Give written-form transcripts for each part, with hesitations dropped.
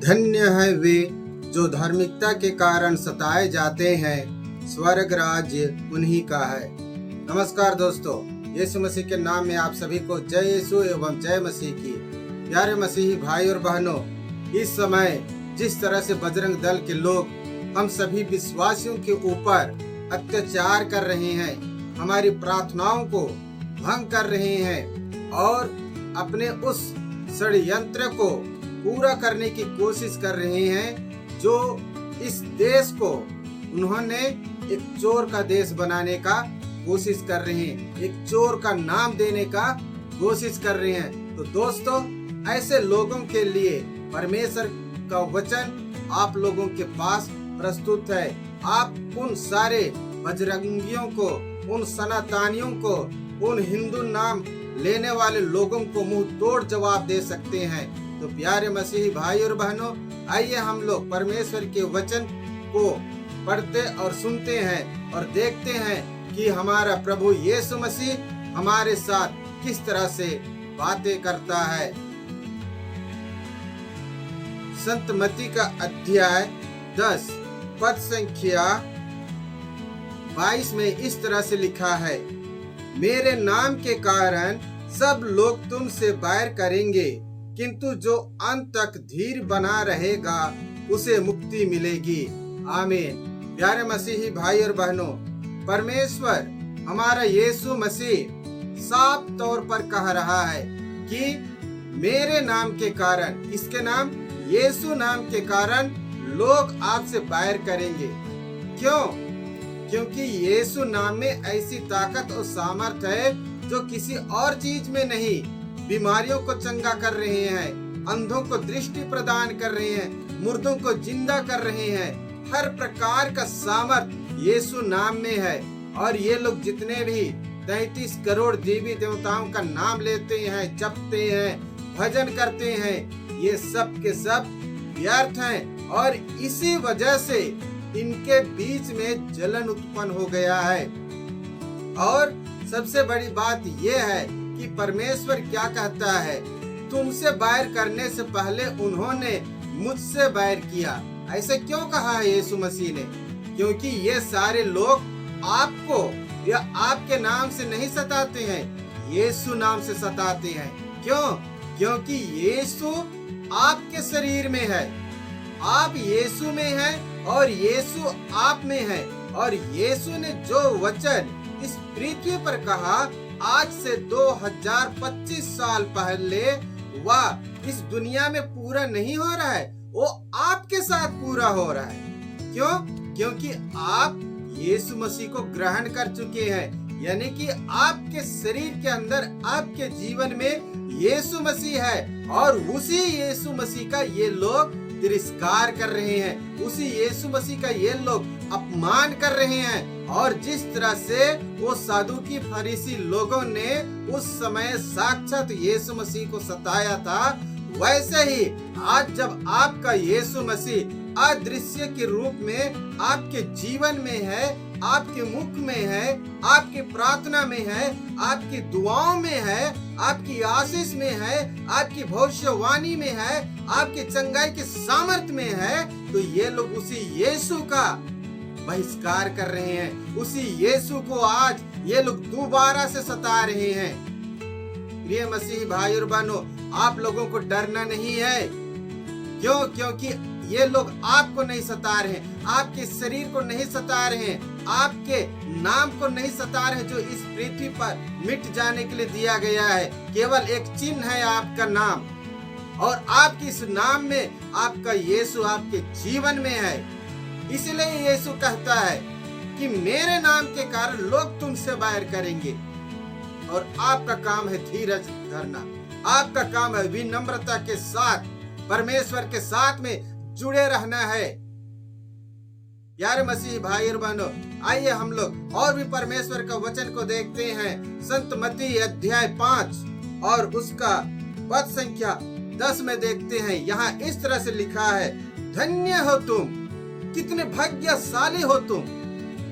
धन्य है वे जो धार्मिकता के कारण सताए जाते हैं, स्वर्ग राज्य उन्हीं का है। नमस्कार दोस्तों, यीशु मसीह के नाम में आप सभी को जय यीशु एवं जय मसीह की। प्यारे मसीही भाई और बहनों, इस समय जिस तरह से बजरंग दल के लोग हम सभी विश्वासियों के ऊपर अत्याचार कर रहे हैं, हमारी प्रार्थनाओं को भंग कर रहे हैं और अपने उस षड्यंत्र को पूरा करने की कोशिश कर रहे हैं जो इस देश को उन्होंने एक चोर का देश बनाने का कोशिश कर रहे हैं, एक चोर का नाम देने का कोशिश कर रहे हैं। तो दोस्तों, ऐसे लोगों के लिए परमेश्वर का वचन आप लोगों के पास प्रस्तुत है। आप उन सारे बजरंगियों को, उन सनातनियों को, उन हिंदू नाम लेने वाले लोगों को मुंह तोड़ जवाब दे सकते हैं। तो प्यारे मसीही भाई और बहनों, आइए हम लोग परमेश्वर के वचन को पढ़ते और सुनते हैं और देखते हैं कि हमारा प्रभु यीशु मसीह हमारे साथ किस तरह से बातें करता है। संत मत्ती का अध्याय 10 पद संख्या 22 में इस तरह से लिखा है, मेरे नाम के कारण सब लोग तुमसे बैर करेंगे, किंतु जो अंत तक धीर बना रहेगा उसे मुक्ति मिलेगी। आमीन। प्यारे मसीही भाई और बहनों, परमेश्वर हमारा यीशु मसीह साफ तौर पर कह रहा है कि मेरे नाम के कारण, इसके नाम यीशु नाम के कारण लोग आपसे बैर करेंगे। क्यों? क्योंकि यीशु नाम में ऐसी ताकत और सामर्थ है जो किसी और चीज में नहीं। बीमारियों को चंगा कर रहे हैं, अंधों को दृष्टि प्रदान कर रहे हैं, मुर्दों को जिंदा कर रहे हैं। हर प्रकार का सामर्थ यीशु नाम में है। और ये लोग जितने भी 33 करोड़ देवी देवताओं का नाम लेते हैं, जपते हैं, भजन करते हैं, ये सब के सब व्यर्थ हैं। और इसी वजह से इनके बीच में जलन उत्पन्न हो गया है। और सबसे बड़ी बात यह है कि परमेश्वर क्या कहता है, तुमसे बैर करने से पहले उन्होंने मुझसे बैर किया। ऐसे क्यों कहा है यीशु मसीह ने? क्योंकि ये सारे लोग आपको या आपके नाम से नहीं सताते हैं, यीशु नाम से सताते हैं। क्यों? क्योंकि यीशु आपके शरीर में है, आप यीशु में हैं और यीशु आप में है। और यीशु ने जो वचन इस पृथ्वी पर कहा आज से 2025 साल पहले, वह इस दुनिया में पूरा नहीं हो रहा है, वो आपके साथ पूरा हो रहा है। क्यों? क्योंकि आप यीशु मसीह को ग्रहण कर चुके हैं, यानी कि आपके शरीर के अंदर, आपके जीवन में यीशु मसीह है। और उसी यीशु मसीह का ये लोग तिरस्कार कर रहे हैं, उसी यीशु मसीह का ये लोग अपमान कर रहे हैं। और जिस तरह से वो सदूकी फरीसी लोगों ने उस समय साक्षात यीशु मसीह को सताया था, वैसे ही आज जब आपका यीशु मसीह अदृश्य के रूप में आपके जीवन में है, आपके मुख में है, आपकी प्रार्थना में है, आपकी दुआओं में है, आपकी आशीष में है, आपकी भविष्यवाणी में है, आपकी चंगाई के सामर्थ्य में है, तो ये लोग उसी यीशु का बहिष्कार कर रहे हैं। उसी यीशु को आज ये लोग दोबारा से सता रहे हैं। प्रिय मसीही भाई और बहनों, आप लोगों को डरना नहीं है। क्यों? क्योंकि ये लोग आपको नहीं सता रहे हैं, आपके शरीर को नहीं सता रहे हैं, आपके नाम को नहीं सता रहे जो इस पृथ्वी पर मिट जाने के लिए दिया गया है। केवल एक चिन्ह है आपका नाम, और आपके इस नाम में आपका यीशु आपके जीवन में है। इसलिए यीशु कहता है कि मेरे नाम के कारण लोग तुमसे बैर करेंगे। और आपका काम है धीरज धरना, आपका काम है विनम्रता के साथ परमेश्वर के साथ में जुड़े रहना है। प्यारे मसीह भाई और बहनों, आइए हम लोग और भी परमेश्वर का वचन को देखते हैं। संत मत्ती अध्याय 5 और उसका पद संख्या 10 में देखते हैं। यहाँ इस तरह से लिखा है, धन्य हो तुम, कितने भाग्यशाली हो तुम,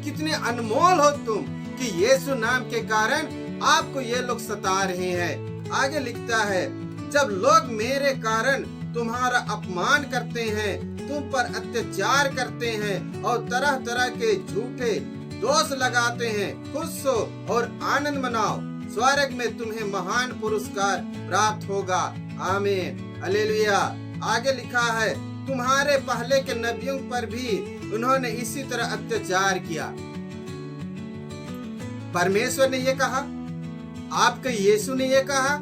कितने अनमोल हो तुम कि यीशु नाम के कारण आपको ये लोग सता रहे हैं। आगे लिखता है, जब लोग मेरे कारण तुम्हारा अपमान करते हैं, तुम पर अत्याचार करते हैं और तरह तरह के झूठे दोष लगाते हैं, खुश हो और आनंद मनाओ, स्वर्ग में तुम्हें महान पुरस्कार प्राप्त होगा। आमीन, हालेलुया। आगे लिखा है, तुम्हारे पहले के नबियों पर भी उन्होंने इसी तरह अत्याचार किया। परमेश्वर ने ये कहा, आपके यीशु ने ये कहा,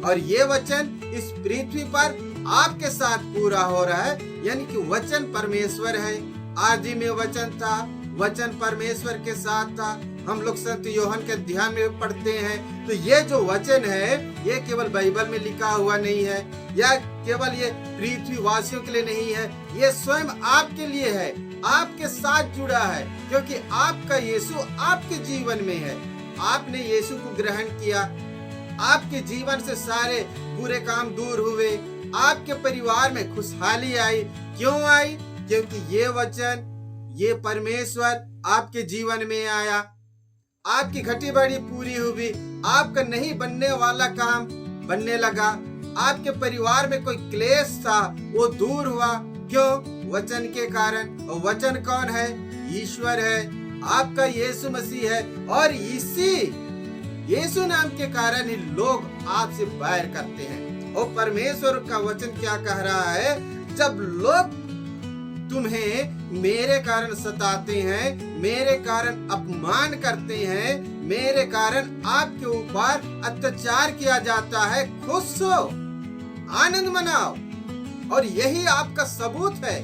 और ये वचन इस पृथ्वी पर आपके साथ पूरा हो रहा है। यानी कि वचन परमेश्वर है। आदि में वचन था, वचन परमेश्वर के साथ था। हम लोग संत यूहन्ना के अध्याय में पढ़ते हैं। तो ये जो वचन है ये केवल बाइबल में लिखा हुआ नहीं है, या केवल ये पृथ्वी वासियों के लिए नहीं है, ये स्वयं आपके लिए है, आपके साथ जुड़ा है, क्योंकि आपका यीशु आपके जीवन में है। आपने यीशु को ग्रहण किया, आपके जीवन से सारे बुरे काम दूर हुए, आपके परिवार में खुशहाली आई। क्यों आई? क्योंकि ये वचन, ये परमेश्वर आपके जीवन में आया। आपकी घटी बड़ी पूरी हुई, आपका नहीं बनने वाला काम बनने लगा। आपके परिवार में कोई क्लेश था वो दूर हुआ। क्यों? वचन के कारण। और वचन कौन है? ईश्वर है, आपका यीशु मसीह है। और इसी यीशु नाम के कारण ही लोग आपसे बैर करते हैं। और परमेश्वर का वचन क्या कह रहा है? जब लोग तुम्हें मेरे कारण सताते हैं, मेरे कारण अपमान करते हैं, मेरे कारण आपके ऊपर अत्याचार किया जाता है, खुश हो, आनंद मनाओ। और यही आपका सबूत है।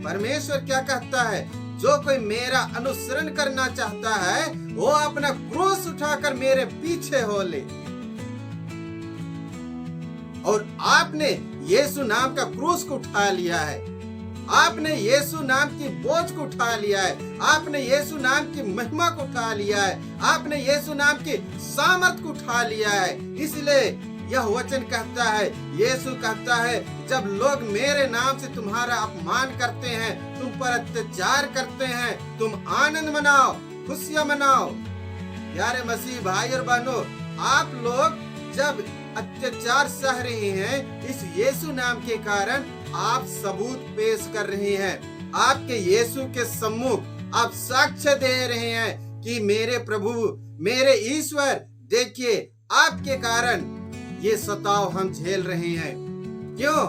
परमेश्वर क्या कहता है? जो कोई मेरा अनुसरण करना चाहता है वो अपना क्रूस उठाकर मेरे पीछे हो ले। और आपने यीशु नाम का क्रूस को उठा लिया है, आपने यीशु नाम की बोझ को उठा लिया है, आपने यीशु नाम की महिमा को उठा लिया है, आपने यीशु नाम की सामर्थ को उठा लिया है। इसलिए यह वचन कहता है, यीशु कहता है, जब लोग मेरे नाम से तुम्हारा अपमान करते हैं, तुम पर अत्याचार करते हैं, तुम आनंद मनाओ, खुशियां मनाओ। प्यारे मसीह भाई और बहनों, आप लोग जब अत्याचार सह रहे हैं, इस यीशु नाम के कारण आप सबूत पेश कर रहे हैं। आपके यीशु के सम्मुख आप साक्ष्य दे रहे हैं कि मेरे प्रभु, मेरे ईश्वर, देखिए आपके कारण ये सताव हम झेल रहे हैं। क्यों?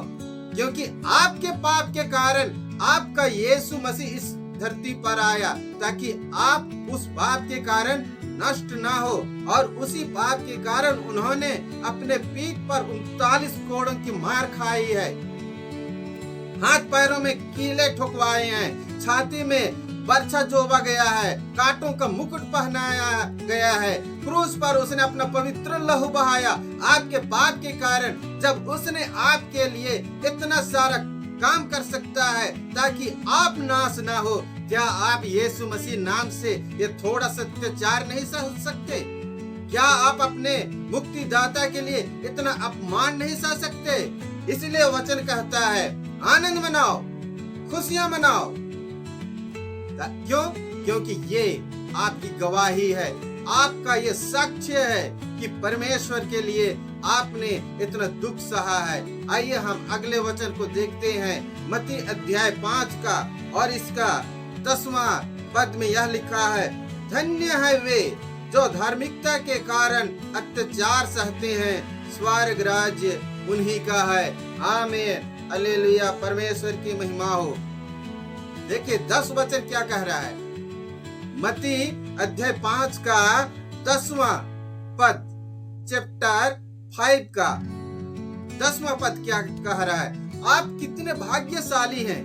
क्योंकि आपके पाप के कारण आपका यीशु मसीह इस धरती पर आया, ताकि आप उस पाप के कारण नष्ट ना हो। और उसी पाप के कारण उन्होंने अपने पीठ पर 39 कोड़ों की मार खाई है, हाथ पैरों में कीले ठुकवाए हैं, छाती में बर्छा जोबा गया है, कांटों का मुकुट पहनाया गया है, क्रूस पर उसने अपना पवित्र लहू बहाया आपके पाप के कारण। जब उसने आपके लिए इतना सारा काम कर सकता है ताकि आप नाश ना हो, क्या आप यीशु मसीह नाम से ये थोड़ा सा अत्याचार नहीं सह सकते? क्या आप अपने मुक्तिदाता के लिए इतना अपमान नहीं सह सकते? इसलिए वचन कहता है, आनंद मनाओ, खुशियां मनाओ। क्यों? क्योंकि ये आपकी गवाही है, आपका ये साक्ष्य है कि परमेश्वर के लिए आपने इतना दुख सहा है। आइए हम अगले वचन को देखते हैं, मत्ती अध्याय 5 का और इसका 10वां पद में यह लिखा है, धन्य है वे जो धार्मिकता के कारण अत्याचार सहते हैं, स्वर्ग राज्य उन्हीं का है। आमीन, हालेलुया, परमेश्वर की महिमा हो। देखिए 10 वचन क्या कह रहा है। मत्ती अध्याय 5 का 10वां पद, चैप्टर 5 का 10वां पद क्या कह रहा है? आप कितने भाग्यशाली हैं,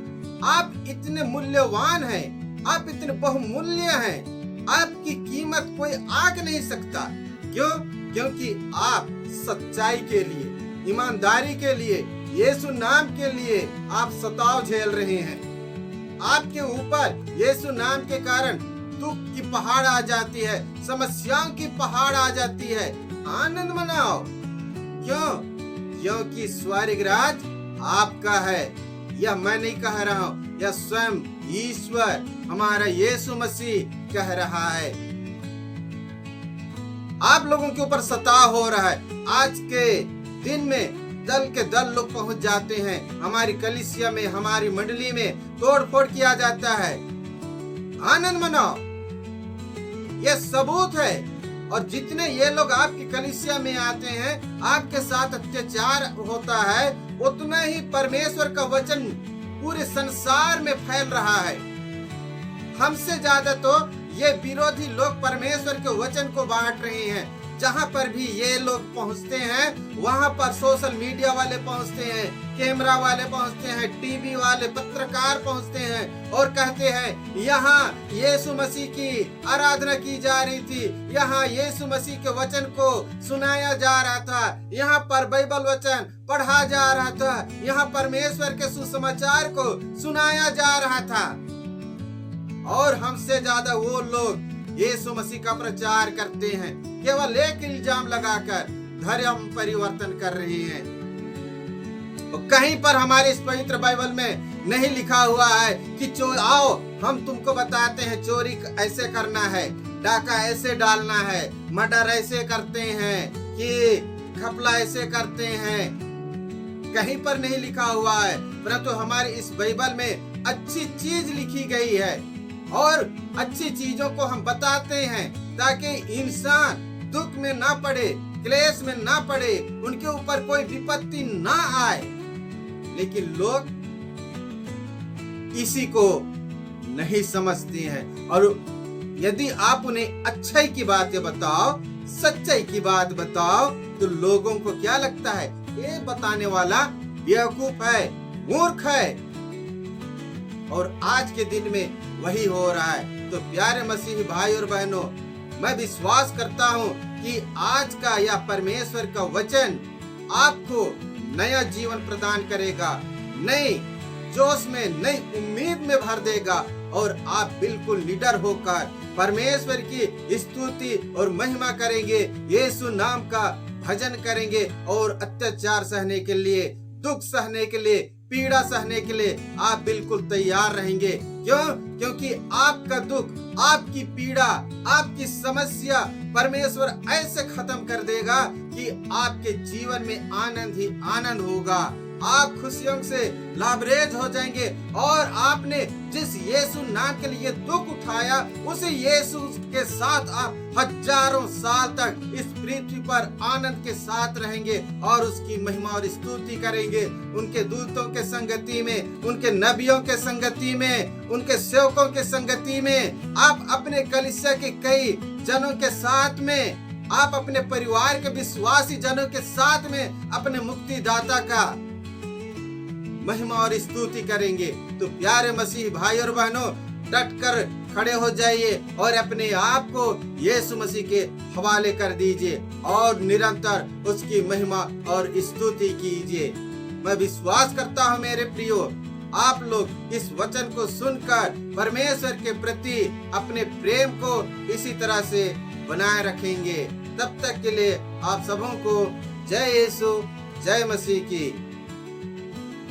आप इतने मूल्यवान हैं, आप इतने बहुमूल्य हैं, आपकी कीमत कोई आंक नहीं सकता। क्यों? क्योंकि आप सच्चाई के लिए, ईमानदारी के लिए, यीशु नाम के लिए आप सताव झेल रहे हैं। आपके ऊपर यीशु नाम के कारण दुख की पहाड़ आ जाती है, समस्याओं की पहाड़ आ जाती है। आनंद मनाओ। क्यों? क्योंकि स्वर्ग राज आपका है। यह मैं नहीं कह रहा हूँ, यह स्वयं ईश्वर हमारा यीशु मसीह कह रहा है। आप लोगों के ऊपर सताव हो रहा है। आज के दिन में दल के दल लोग पहुंच जाते हैं। हमारी कलीसिया में, हमारी मंडली में तोड़ फोड़ किया जाता है। आनंद मनाओ, ये सबूत है। और जितने ये लोग आपकी कलीसिया में आते हैं, आपके साथ अत्याचार होता है, उतना ही परमेश्वर का वचन पूरे संसार में फैल रहा है। हमसे ज्यादा तो ये विरोधी लोग परमेश्वर के वचन को बांट रहे हैं। जहां पर भी ये लोग पहुंचते हैं, वहां पर सोशल मीडिया वाले पहुंचते हैं, कैमरा वाले पहुंचते हैं, टीवी वाले, पत्रकार पहुंचते हैं और कहते हैं यहाँ यीशु मसीह की आराधना की जा रही थी, यहाँ यीशु मसीह के वचन को सुनाया जा रहा था, यहाँ पर बाइबल वचन पढ़ा जा रहा था, यहाँ परमेश्वर के सुसमाचार को सुनाया जा रहा था। और हमसे ज्यादा वो लोग यीशु मसीह का प्रचार करते हैं, केवल एक इल्जाम लगाकर धर्म परिवर्तन कर रहे हैं। तो कहीं पर हमारे इस पवित्र बाइबल में नहीं लिखा हुआ है कि आओ हम तुमको बताते हैं चोरी ऐसे करना है, डाका ऐसे डालना है, मर्डर ऐसे करते हैं, कि घपला ऐसे करते हैं। कहीं पर नहीं लिखा हुआ है, परंतु हमारी इस बाइबल में अच्छी चीज लिखी गई है और अच्छी चीजों को हम बताते हैं ताकि इंसान दुख में ना पड़े, क्लेश में ना पड़े, उनके ऊपर कोई विपत्ति ना आए। लेकिन लोग इसी को नहीं समझते हैं। और यदि आप उन्हें अच्छाई की बातें बताओ, सच्चाई की बात बताओ, तो लोगों को क्या लगता है, ये बताने वाला बेवकूफ है, मूर्ख है। और आज के दिन में वही हो रहा है। तो प्यारे मसीही भाई और बहनों, मैं विश्वास करता हूँ कि आज का यह परमेश्वर का वचन आपको नया जीवन प्रदान करेगा, नई जोश में, नई उम्मीद में भर देगा और आप बिल्कुल निडर होकर परमेश्वर की स्तुति और महिमा करेंगे, यीशु नाम का भजन करेंगे और अत्याचार सहने के लिए, दुख सहने के लिए, पीड़ा सहने के लिए आप बिल्कुल तैयार रहेंगे। क्यों? क्योंकि आपका दुख, आपकी पीड़ा, आपकी समस्या परमेश्वर ऐसे खत्म कर देगा कि आपके जीवन में आनंद ही आनंद होगा। आप खुशियों से लाभरेज हो जाएंगे और आपने जिस यीशु नाम के लिए दुख उठाया, उसी यीशु के साथ आप हजारों साल तक इस पृथ्वी पर आनंद के साथ रहेंगे और उसकी महिमा और स्तुति करेंगे। उनके दूतों के संगति में, उनके नबियों के संगति में, उनके सेवकों के संगति में, आप अपने कलीसिया के कई जनों के साथ में, आप अपने परिवार के विश्वासी जनों के साथ में अपने मुक्तिदाता का महिमा और स्तुति करेंगे। तो प्यारे मसीह भाई और बहनों, डट कर खड़े हो जाइए और अपने आप को यीशु मसीह के हवाले कर दीजिए और निरंतर उसकी महिमा और स्तुति कीजिए। मैं विश्वास करता हूँ मेरे प्रियो, आप लोग इस वचन को सुनकर परमेश्वर के प्रति अपने प्रेम को इसी तरह से बनाए रखेंगे। तब तक के लिए आप सबों को जय यीशु, जय मसीह की।